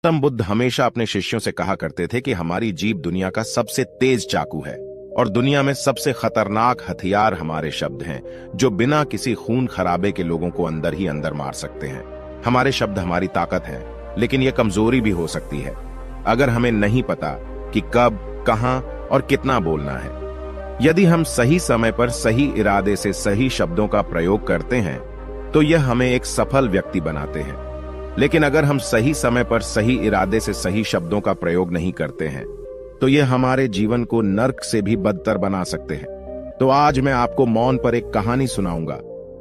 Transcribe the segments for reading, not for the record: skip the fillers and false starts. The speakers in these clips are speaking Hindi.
गौतम बुद्ध हमेशा अपने शिष्यों से कहा करते थे कि हमारी जीभ दुनिया का सबसे तेज चाकू है और दुनिया में सबसे खतरनाक हथियार हमारे शब्द हैं, जो बिना किसी खून खराबे के लोगों को अंदर ही अंदर मार सकते हैं। हमारे शब्द हमारी ताकत है, लेकिन यह कमजोरी भी हो सकती है अगर हमें नहीं पता कि कब, कहां और कितना बोलना है। यदि हम सही समय पर सही इरादे से सही शब्दों का प्रयोग करते हैं तो यह हमें एक सफल व्यक्ति बनाते हैं, लेकिन अगर हम सही समय पर सही इरादे से सही शब्दों का प्रयोग नहीं करते हैं तो यह हमारे जीवन को नर्क से भी बदतर बना सकते हैं। तो आज मैं आपको मौन पर एक कहानी सुनाऊंगा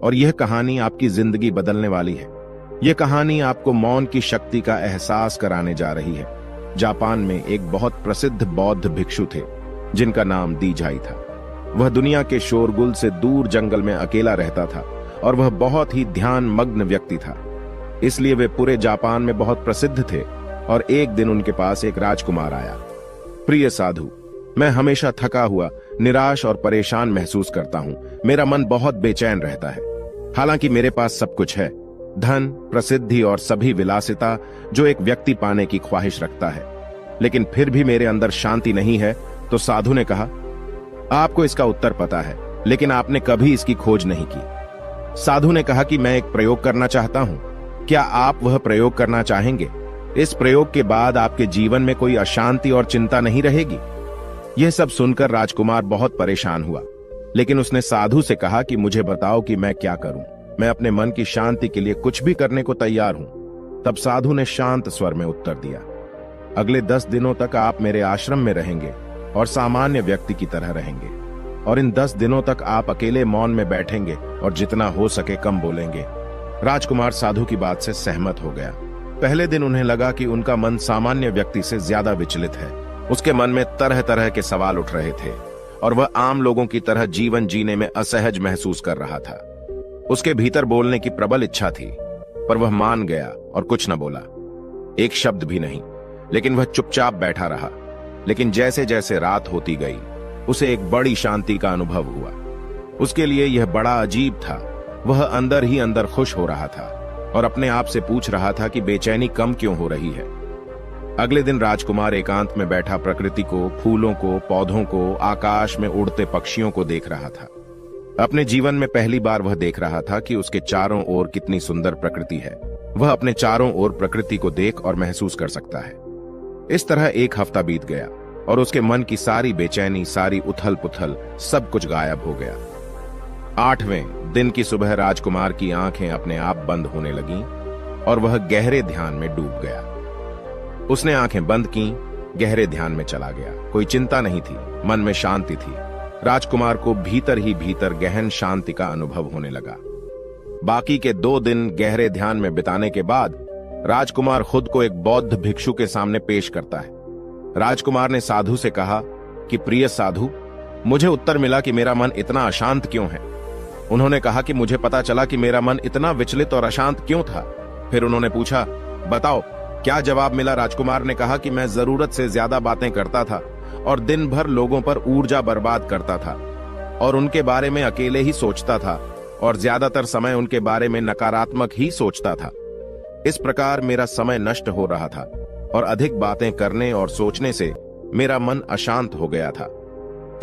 और यह कहानी आपकी जिंदगी बदलने वाली है। यह कहानी आपको मौन की शक्ति का एहसास कराने जा रही है। जापान में एक बहुत प्रसिद्ध बौद्ध भिक्षु थे जिनका नाम दीजाई था। वह दुनिया के शोरगुल से दूर जंगल में अकेला रहता था और वह बहुत ही ध्यान मग्न व्यक्ति था, इसलिए वे पूरे जापान में बहुत प्रसिद्ध थे। और एक दिन उनके पास एक राजकुमार आया। प्रिय साधु, मैं हमेशा थका हुआ, निराश और परेशान महसूस करता हूं। मेरा मन बहुत बेचैन रहता है। हालांकि मेरे पास सब कुछ है, धन, प्रसिद्धि और सभी विलासिता जो एक व्यक्ति पाने की ख्वाहिश रखता है, लेकिन फिर भी मेरे अंदर शांति नहीं है। तो साधु ने कहा, आपको इसका उत्तर पता है, लेकिन आपने कभी इसकी खोज नहीं की। साधु ने कहा कि मैं एक प्रयोग करना चाहता हूं। क्या आप वह प्रयोग करना चाहेंगे? इस प्रयोग के बाद आपके जीवन में कोई अशांति और चिंता नहीं रहेगी। यह सब सुनकर राजकुमार बहुत परेशान हुआ, लेकिन उसने साधु से कहा कि मुझे बताओ कि मैं क्या करूं। मैं अपने मन की शांति के लिए कुछ भी करने को तैयार हूं। तब साधु ने शांत स्वर में उत्तर दिया, अगले 10 दिनों तक आप मेरे आश्रम में रहेंगे और सामान्य व्यक्ति की तरह रहेंगे, और इन 10 दिनों तक आप अकेले मौन में बैठेंगे और जितना हो सके कम बोलेंगे। राजकुमार साधु की बात से सहमत हो गया। पहले दिन उन्हें लगा कि उनका मन सामान्य व्यक्ति से ज्यादा विचलित है। उसके मन में तरह तरह के सवाल उठ रहे थे और वह आम लोगों की तरह जीवन जीने में असहज महसूस कर रहा था। उसके भीतर बोलने की प्रबल इच्छा थी, पर वह मान गया और कुछ न बोला, एक शब्द भी नहीं। लेकिन वह चुपचाप बैठा रहा। लेकिन जैसे जैसे रात होती गई, उसे एक बड़ी शांति का अनुभव हुआ। उसके लिए यह बड़ा अजीब था। वह अंदर ही अंदर खुश हो रहा था और अपने आप से पूछ रहा था कि बेचैनी कम क्यों हो रही है। अगले दिन राजकुमार एकांत में बैठा प्रकृति को, फूलों को, पौधों को, आकाश में उड़ते पक्षियों को देख रहा था। अपने जीवन में पहली बार वह देख रहा था कि उसके चारों ओर कितनी सुंदर प्रकृति है। वह अपने चारों ओर प्रकृति को देख और महसूस कर सकता है। इस तरह एक हफ्ता बीत गया और उसके मन की सारी बेचैनी, सारी उथल पुथल, सब कुछ गायब हो गया। 8वें दिन की सुबह राजकुमार की आंखें अपने आप बंद होने लगीं और वह गहरे ध्यान में डूब गया। उसने आंखें बंद की, गहरे ध्यान में चला गया। कोई चिंता नहीं थी, मन में शांति थी। राजकुमार को भीतर ही भीतर गहन शांति का अनुभव होने लगा। बाकी के 2 दिन गहरे ध्यान में बिताने के बाद राजकुमार खुद को एक बौद्ध भिक्षु के सामने पेश करता है। राजकुमार ने साधु से कहा कि प्रिय साधु, मुझे उत्तर मिला कि मेरा मन इतना अशांत क्यों है। उन्होंने कहा कि मुझे पता चला कि मेरा मन इतना विचलित और अशांत क्यों था। फिर उन्होंने पूछा, बताओ क्या जवाब मिला? राजकुमार ने कहा कि मैं जरूरत से ज्यादा बातें करता था और दिन भर लोगों पर ऊर्जा बर्बाद करता था और उनके बारे में अकेले ही सोचता था और ज्यादातर समय उनके बारे में नकारात्मक ही सोचता था। इस प्रकार मेरा समय नष्ट हो रहा था और अधिक बातें करने और सोचने से मेरा मन अशांत हो गया था।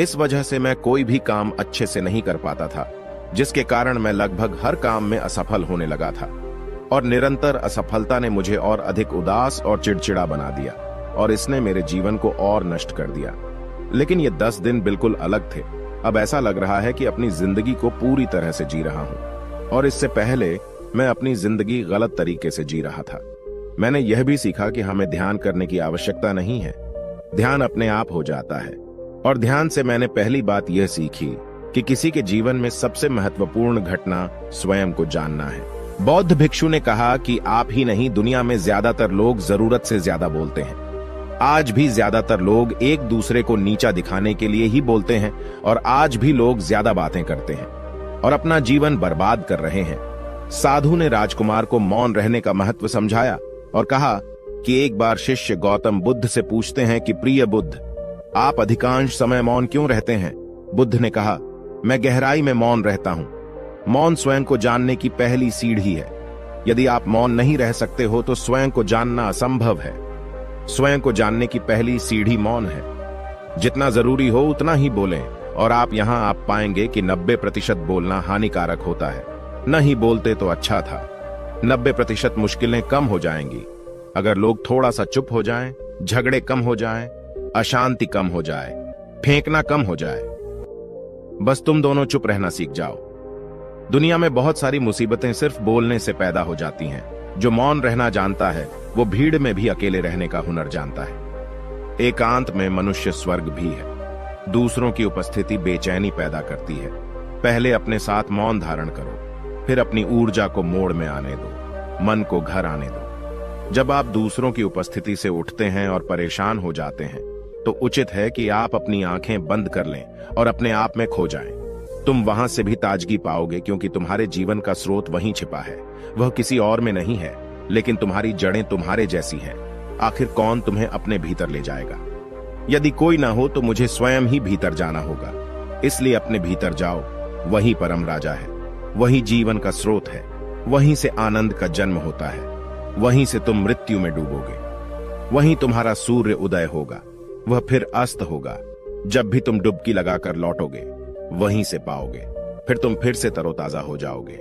इस वजह से मैं कोई भी काम अच्छे से नहीं कर पाता था, जिसके कारण मैं लगभग हर काम में असफल होने लगा था और निरंतर असफलता ने मुझे और अधिक उदास और चिड़चिड़ा बना दिया और इसने मेरे जीवन को और नष्ट कर दिया। लेकिन ये 10 दिन बिल्कुल अलग थे। अब ऐसा लग रहा है कि अपनी जिंदगी को पूरी तरह से जी रहा हूं और इससे पहले मैं अपनी जिंदगी गलत तरीके से जी रहा था। मैंने यह भी सीखा कि हमें ध्यान करने की आवश्यकता नहीं है, ध्यान अपने आप हो जाता है। और ध्यान से मैंने पहली बात यह सीखी कि किसी के जीवन में सबसे महत्वपूर्ण घटना स्वयं को जानना है। बौद्ध भिक्षु ने कहा कि आप ही नहीं, दुनिया में ज्यादातर लोग जरूरत से ज्यादा बोलते हैं। आज भी ज्यादातर लोग एक दूसरे को नीचा दिखाने के लिए ही बोलते हैं और आज भी लोग ज्यादा बातें करते हैं और अपना जीवन बर्बाद कर रहे हैं। साधु ने राजकुमार को मौन रहने का महत्व समझाया और कहा कि एक बार शिष्य गौतम बुद्ध से पूछते हैं कि प्रिय बुद्ध, आप अधिकांश समय मौन क्यों रहते हैं? बुद्ध ने कहा, मैं गहराई में मौन रहता हूं। मौन स्वयं को जानने की पहली सीढ़ी है। यदि आप मौन नहीं रह सकते हो तो स्वयं को जानना असंभव है। स्वयं को जानने की पहली सीढ़ी मौन है। जितना जरूरी हो उतना ही बोलें, और आप पाएंगे कि 90% बोलना हानिकारक होता है। नहीं बोलते तो अच्छा था। 90% मुश्किलें कम हो जाएंगी अगर लोग थोड़ा सा चुप हो जाएं, झगड़े कम हो जाएं, अशांति कम हो जाए, फेंकना कम हो जाए। बस तुम दोनों चुप रहना सीख जाओ। दुनिया में बहुत सारी मुसीबतें सिर्फ बोलने से पैदा हो जाती हैं। जो मौन रहना जानता है वो भीड़ में भी अकेले रहने का हुनर जानता है। एकांत में मनुष्य स्वर्ग भी है। दूसरों की उपस्थिति बेचैनी पैदा करती है। पहले अपने साथ मौन धारण करो, फिर अपनी ऊर्जा को मोड़ में आने दो, मन को घर आने दो। जब आप दूसरों की उपस्थिति से उठते हैं और परेशान हो जाते हैं तो उचित है कि आप अपनी आंखें बंद कर लें और अपने आप में खो जाएं। तुम वहां से भी ताजगी पाओगे, क्योंकि तुम्हारे जीवन का स्रोत वहीं छिपा है। वह किसी और में नहीं है, लेकिन तुम्हारी जड़ें तुम्हारे जैसी हैं। आखिर कौन तुम्हें अपने भीतर ले जाएगा? यदि कोई ना हो तो मुझे स्वयं ही भीतर जाना होगा। इसलिए अपने भीतर जाओ। वही परम राजा है, वही जीवन का स्रोत है, वहीं से आनंद का जन्म होता है, वहीं से तुम मृत्यु में डूबोगे। वहीं तुम्हारा सूर्य उदय होगा, वह फिर अस्त होगा। जब भी तुम डुबकी लगाकर लौटोगे वहीं से पाओगे। फिर तुम फिर से तरोताजा हो जाओगे।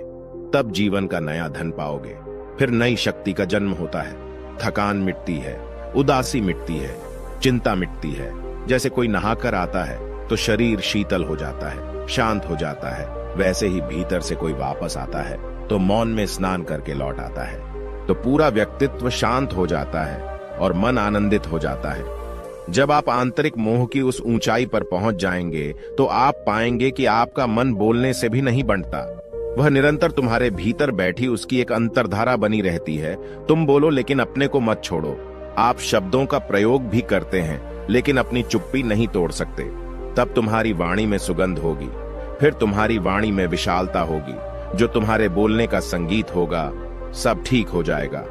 तब जीवन का नया धन पाओगे। फिर नई शक्ति का जन्म होता है। थकान मिटती है, उदासी मिटती है, चिंता मिटती है। जैसे कोई नहाकर आता है तो शरीर शीतल हो जाता है, शांत हो जाता है, वैसे ही भीतर से कोई वापस आता है तो मौन में स्नान करके लौट आता है तो पूरा व्यक्तित्व शांत हो जाता है और मन आनंदित हो जाता है। जब आप आंतरिक मोह की उस ऊंचाई पर पहुंच जाएंगे तो आप पाएंगे कि आपका मन बोलने से भी नहीं बनता। वह निरंतर तुम्हारे भीतर बैठी उसकी एक अंतर्धारा बनी रहती है। तुम बोलो लेकिन अपने को मत छोड़ो। आप शब्दों का प्रयोग भी करते हैं लेकिन अपनी चुप्पी नहीं तोड़ सकते। तब तुम्हारी वाणी में सुगंध होगी, फिर तुम्हारी वाणी में विशालता होगी, जो तुम्हारे बोलने का संगीत होगा। सब ठीक हो जाएगा।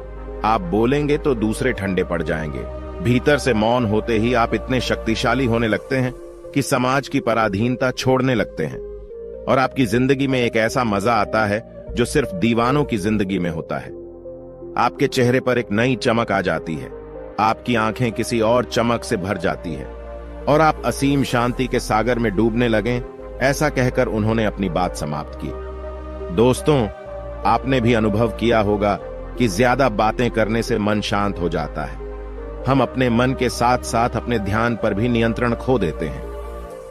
आप बोलेंगे तो दूसरे ठंडे पड़ जाएंगे। भीतर से मौन होते ही आप इतने शक्तिशाली होने लगते हैं कि समाज की पराधीनता छोड़ने लगते हैं और आपकी जिंदगी में एक ऐसा मजा आता है जो सिर्फ दीवानों की जिंदगी में होता है। आपके चेहरे पर एक नई चमक आ जाती है, आपकी आंखें किसी और चमक से भर जाती है और आप असीम शांति के सागर में डूबने लगें। ऐसा कहकर उन्होंने अपनी बात समाप्त की। दोस्तों, आपने भी अनुभव किया होगा कि ज्यादा बातें करने से मन शांत हो जाता है। हम अपने मन के साथ साथ अपने ध्यान पर भी नियंत्रण खो देते हैं।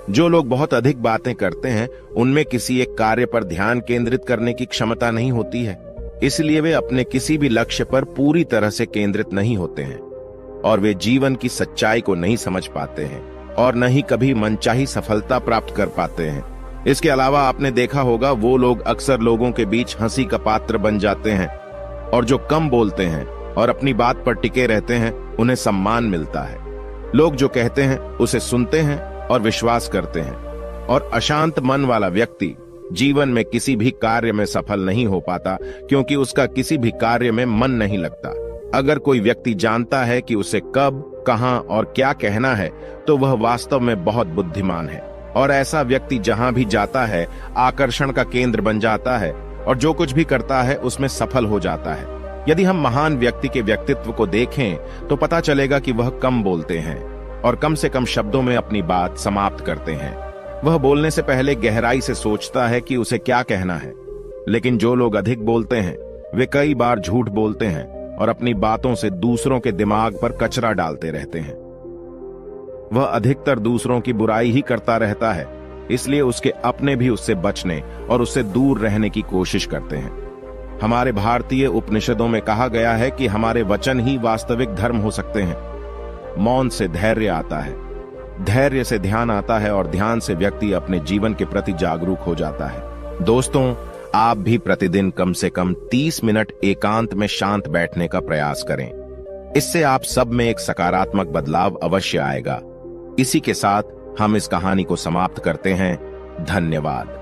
जो लोग बहुत अधिक बातें करते हैं उनमें किसी एक कार्य पर ध्यान केंद्रित करने की क्षमता नहीं होती है। इसलिए वे अपने किसी भी लक्ष्य पर पूरी तरह से केंद्रित नहीं होते हैं और वे जीवन की सच्चाई को नहीं समझ पाते हैं और न ही कभी मनचाही सफलता प्राप्त कर पाते हैं। इसके अलावा आपने देखा होगा वो लोग अक्सर लोगों के बीच हंसी का पात्र बन जाते हैं और जो कम बोलते हैं और अपनी बात पर टिके रहते हैं उन्हें सम्मान मिलता है। लोग जो कहते हैं उसे सुनते हैं और विश्वास करते हैं और अशांत मन वाला व्यक्ति जीवन में किसी भी कार्य में सफल नहीं हो पाता, क्योंकि उसका किसी भी कार्य में मन नहीं लगता। अगर कोई व्यक्ति जानता है कि उसे कब, कहां और क्या कहना है तो वह वास्तव में बहुत बुद्धिमान है और ऐसा व्यक्ति जहां भी जाता है आकर्षण का केंद्र बन जाता है और जो कुछ भी करता है उसमें सफल हो जाता है। यदि हम महान व्यक्ति के व्यक्तित्व को देखें तो पता चलेगा कि वह कम बोलते हैं और कम से कम शब्दों में अपनी बात समाप्त करते हैं। वह बोलने से पहले गहराई से सोचता है कि उसे क्या कहना है। लेकिन जो लोग अधिक बोलते हैं वे कई बार झूठ बोलते हैं और अपनी बातों से दूसरों के दिमाग पर कचरा डालते रहते हैं। वह अधिकतर दूसरों की बुराई ही करता रहता है, इसलिए उसके अपने भी उससे बचने और उससे दूर रहने की कोशिश करते हैं। हमारे भारतीय उपनिषदों में कहा गया है कि हमारे वचन ही वास्तविक धर्म हो सकते हैं। मौन से धैर्य आता है, धैर्य से ध्यान आता है और ध्यान से व्यक्ति अपने जीवन के प्रति जागरूक हो जाता है। दोस्तों, आप भी प्रतिदिन कम से कम 30 मिनट एकांत में शांत बैठने का प्रयास करें। इससे आप सब में एक सकारात्मक बदलाव अवश्य आएगा। इसी के साथ हम इस कहानी को समाप्त करते हैं। धन्यवाद।